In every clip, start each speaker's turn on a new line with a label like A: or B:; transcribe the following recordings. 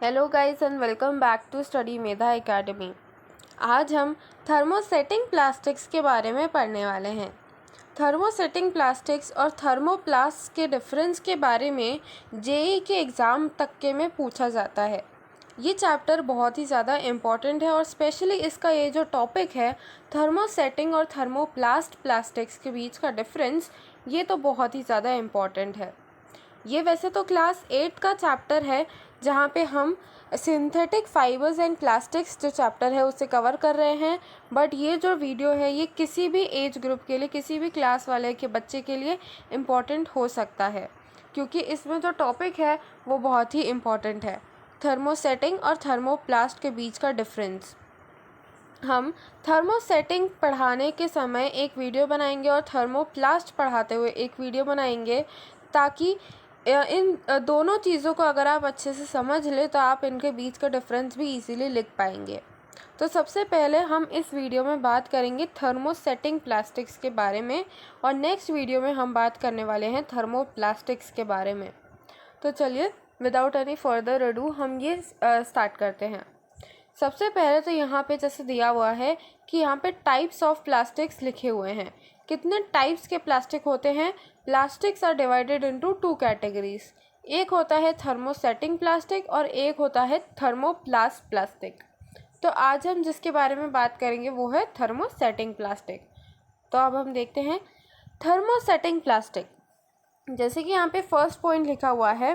A: Hello guys and welcome back to study Medha academy. आज हम thermosetting plastics के बारे में पढ़ने वाले हैं। थर्मोसेटिंग प्लास्टिक्स और थर्मोप्लास्ट के डिफरेंस के बारे में जेईई के एग्ज़ाम तक के में पूछा जाता है। ये चैप्टर बहुत ही ज़्यादा इम्पॉर्टेंट है और स्पेशली इसका ये जो टॉपिक है थर्मोसेटिंग और थर्मोप्लास्ट प्लास्टिक्स के बीच का डिफरेंस, ये तो बहुत ही ज़्यादा इम्पॉर्टेंट है। ये वैसे तो क्लास 8 का चैप्टर है जहाँ पे हम सिंथेटिक फाइबर्स एंड प्लास्टिक्स जो चैप्टर है उसे कवर कर रहे हैं, बट ये जो वीडियो है ये किसी भी एज ग्रुप के लिए, किसी भी क्लास वाले के बच्चे के लिए इम्पॉर्टेंट हो सकता है, क्योंकि इसमें जो टॉपिक है वो बहुत ही इम्पॉर्टेंट है। थर्मोसेटिंग और थर्मोप्लास्ट के बीच का डिफरेंस। हम थर्मोसेटिंग पढ़ाने के समय एक वीडियो बनाएंगे और थर्मोप्लास्ट पढ़ाते हुए एक वीडियो बनाएंगे, ताकि इन दोनों चीज़ों को अगर आप अच्छे से समझ लें तो आप इनके बीच का डिफरेंस भी इजीली लिख पाएंगे। तो सबसे पहले हम इस वीडियो में बात करेंगे थर्मोसेटिंग प्लास्टिक्स के बारे में, और नेक्स्ट वीडियो में हम बात करने वाले हैं थर्मोप्लास्टिक्स के बारे में। तो चलिए विदाउट एनी फर्दर अडू हम ये स्टार्ट करते हैं। सबसे पहले तो यहाँ पे जैसे दिया हुआ है कि यहाँ पे टाइप्स ऑफ प्लास्टिक्स लिखे हुए हैं। कितने टाइप्स के प्लास्टिक होते हैं? Plastics are divided into 2 categories. एक होता है थर्मोसेटिंग प्लास्टिक और एक होता है थर्मोप्लास्ट प्लास्टिक। तो आज हम जिसके बारे में बात करेंगे वो है थर्मोसेटिंग प्लास्टिक। तो अब हम देखते हैं थर्मोसेटिंग प्लास्टिक। जैसे कि यहाँ पे फर्स्ट पॉइंट लिखा हुआ है,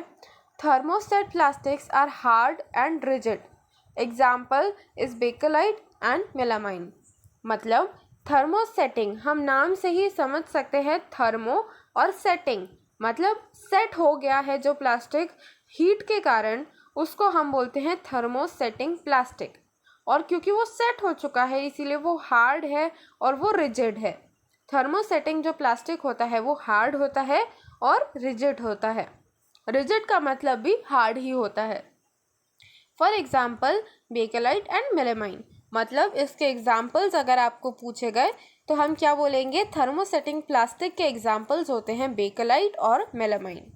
A: thermoset plastics are hard and rigid. Example is bakelite and melamine. मतलब थर्मोसेटिंग, हम नाम से ही समझ सकते हैं थर्मो और सेटिंग, मतलब सेट हो गया है जो प्लास्टिक हीट के कारण, उसको हम बोलते हैं थर्मोसेटिंग प्लास्टिक। और क्योंकि वो सेट हो चुका है इसीलिए वो हार्ड है और वो रिजिड है। थर्मोसेटिंग जो प्लास्टिक होता है वो हार्ड होता है और रिजिड होता है। रिजिड का मतलब भी हार्ड ही होता है। For example bakelite and melamine. मतलब इसके एग्जाम्पल्स अगर आपको पूछे गए तो हम क्या बोलेंगे? थर्मोसेटिंग प्लास्टिक के एग्जाम्पल्स होते हैं बेकेलाइट और मेलामाइन।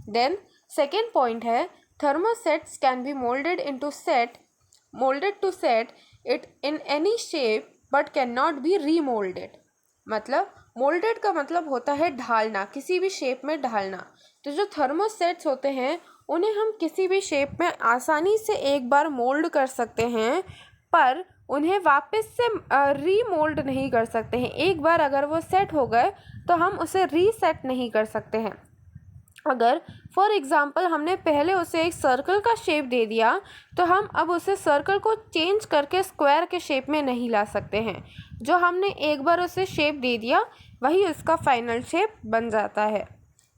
A: देन सेकेंड पॉइंट है, thermosets can be moulded to set it in any shape but can not be remoulded. मतलब मोल्डेड का मतलब होता है ढालना, किसी भी शेप में ढालना। तो जो थर्मोसेट्स होते हैं उन्हें हम किसी भी शेप में आसानी से एक बार मोल्ड कर सकते हैं, पर उन्हें वापस से रीमोल्ड नहीं कर सकते हैं। एक बार अगर वो सेट हो गए तो हम उसे रीसेट नहीं कर सकते हैं। अगर फॉर एग्जांपल हमने पहले उसे एक सर्कल का शेप दे दिया तो हम अब उसे सर्कल को चेंज करके स्क्वायर के शेप में नहीं ला सकते हैं। जो हमने एक बार उसे शेप दे दिया वही उसका फाइनल शेप बन जाता है।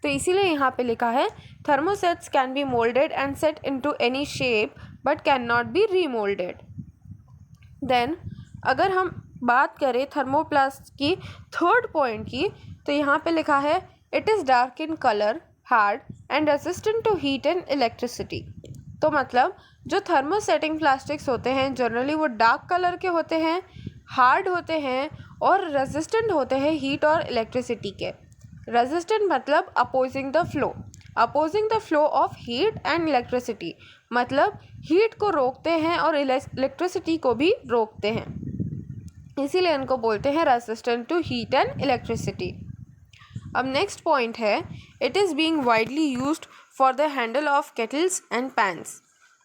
A: तो इसीलिए यहाँ पे लिखा है thermosets can be moulded and set into any shape but can not be remoulded. Then अगर हम बात करें थर्मोप्लास्ट की थर्ड पॉइंट की, तो यहाँ पे लिखा है it is dark in colour, hard and resistant to heat and electricity. तो मतलब जो थर्मोसेटिंग प्लास्टिक्स होते हैं जनरली वो डार्क कलर के होते हैं, हार्ड होते हैं और रेजिस्टेंट होते हैं हीट और इलेक्ट्रिसिटी के। रेजिस्टेंट मतलब opposing the flow of heat and electricity, मतलब हीट को रोकते हैं और इलेक्ट्रिसिटी को भी रोकते हैं, इसीलिए इनको बोलते हैं resistant to heat and electricity. अब नेक्स्ट पॉइंट है, it is being widely used for the handle of kettles and pans.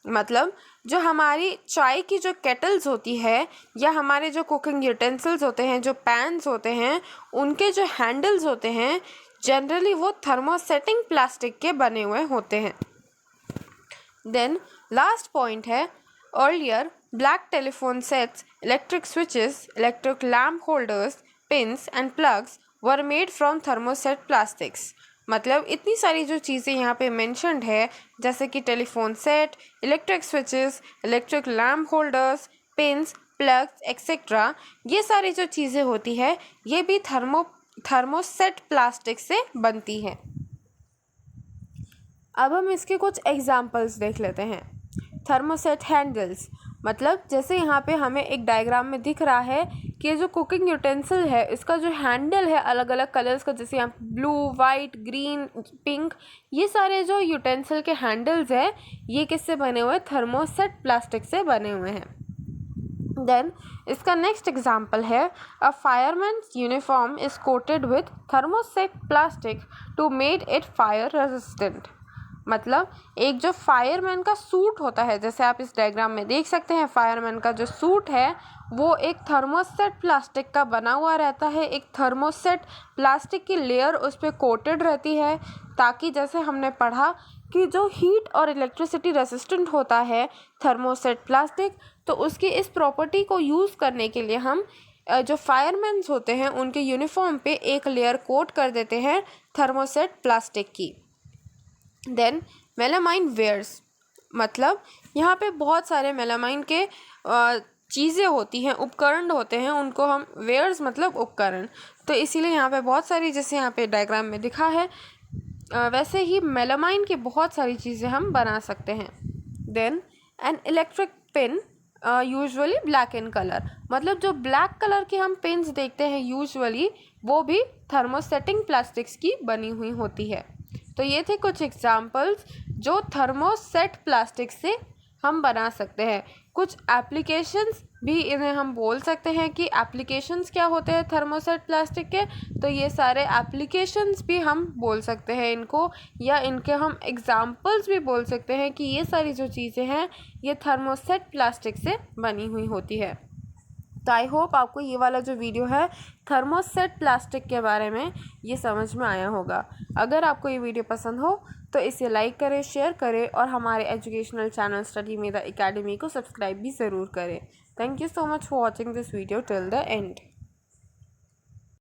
A: मतलब जो हमारी चाय की जो केटल्स होती है या हमारे जो कुकिंग यूटेंसिल्स होते हैं, जो पैन्स होते हैं, उनके जो हैंडल्स होते हैं जनरली वो थर्मोसेटिंग प्लास्टिक के बने हुए होते हैं। देन लास्ट पॉइंट है, earlier black telephone sets, electric switches, electric lamp holders, pins and plugs were made from thermoset plastics. मतलब इतनी सारी जो चीज़ें यहाँ पे मेंशन्ड है, जैसे कि telephone set, electric switches, electric lamp holders, pins, plugs etcetera, ये सारी जो चीज़ें होती है ये भी थर्मोसेट प्लास्टिक से बनती है। अब हम इसके कुछ एग्जाम्पल्स देख लेते हैं। थर्मोसेट हैंडल्स, मतलब जैसे यहाँ पे हमें एक डायग्राम में दिख रहा है कि जो कुकिंग यूटेंसिल है इसका जो हैंडल है अलग अलग कलर्स का, जैसे यहाँ ब्लू, वाइट, ग्रीन, पिंक, ये सारे जो यूटेंसिल के हैंडल्स है ये किससे बने हुए हैं? थर्मोसेट प्लास्टिक से बने हुए हैं। देन इसका नेक्स्ट एग्जाम्पल है a fireman's uniform is coated with thermoset plastic to made it fire resistant. मतलब एक जो फायरमैन का सूट होता है, जैसे आप इस डायग्राम में देख सकते हैं, फायरमैन का जो सूट है वो एक थर्मोसेट प्लास्टिक का बना हुआ रहता है। एक थर्मोसेट प्लास्टिक की लेयर उस पर कोटेड रहती है, ताकि जैसे हमने पढ़ा कि जो हीट और इलेक्ट्रिसिटी रेसिस्टेंट होता है थर्मोसेट प्लास्टिक, तो उसकी इस प्रॉपर्टी को यूज़ करने के लिए हम जो फायरमैन्स होते हैं उनके यूनिफॉर्म पे एक लेयर कोट कर देते हैं थर्मोसेट प्लास्टिक की। देन मेलामाइन वेयर्स, मतलब यहाँ पे बहुत सारे मेलामाइन के चीज़ें होती हैं, उपकरण होते हैं, उनको हम वेयर्स मतलब उपकरण, तो इसीलिए यहाँ पे बहुत सारी, जैसे यहाँ पे डायग्राम में दिखा है वैसे ही मेलामाइन की बहुत सारी चीज़ें हम बना सकते हैं। Then an electric pin usually black in colour, मतलब जो ब्लैक कलर की हम पिन्स देखते हैं यूजुअली वो भी थर्मोसेटिंग प्लास्टिक्स की बनी हुई होती है। तो ये थे कुछ एग्जाम्पल्स जो थर्मोसेट प्लास्टिक से हम बना सकते हैं। कुछ एप्लीकेशंस भी इन्हें हम बोल सकते हैं कि एप्लीकेशंस क्या होते हैं थर्मोसेट प्लास्टिक के, तो ये सारे एप्लीकेशंस भी हम बोल सकते हैं इनको, या इनके हम एग्जाम्पल्स भी बोल सकते हैं कि ये सारी जो चीज़ें हैं ये थर्मोसेट प्लास्टिक से बनी हुई होती है। तो आई होप आपको ये वाला जो वीडियो है थर्मोसेट प्लास्टिक के बारे में ये समझ में आया होगा। अगर आपको ये वीडियो पसंद हो तो इसे लाइक करें, शेयर करें और हमारे educational channel study Medha academy को सब्सक्राइब भी ज़रूर करें। Thank you so much for watching this video till the end.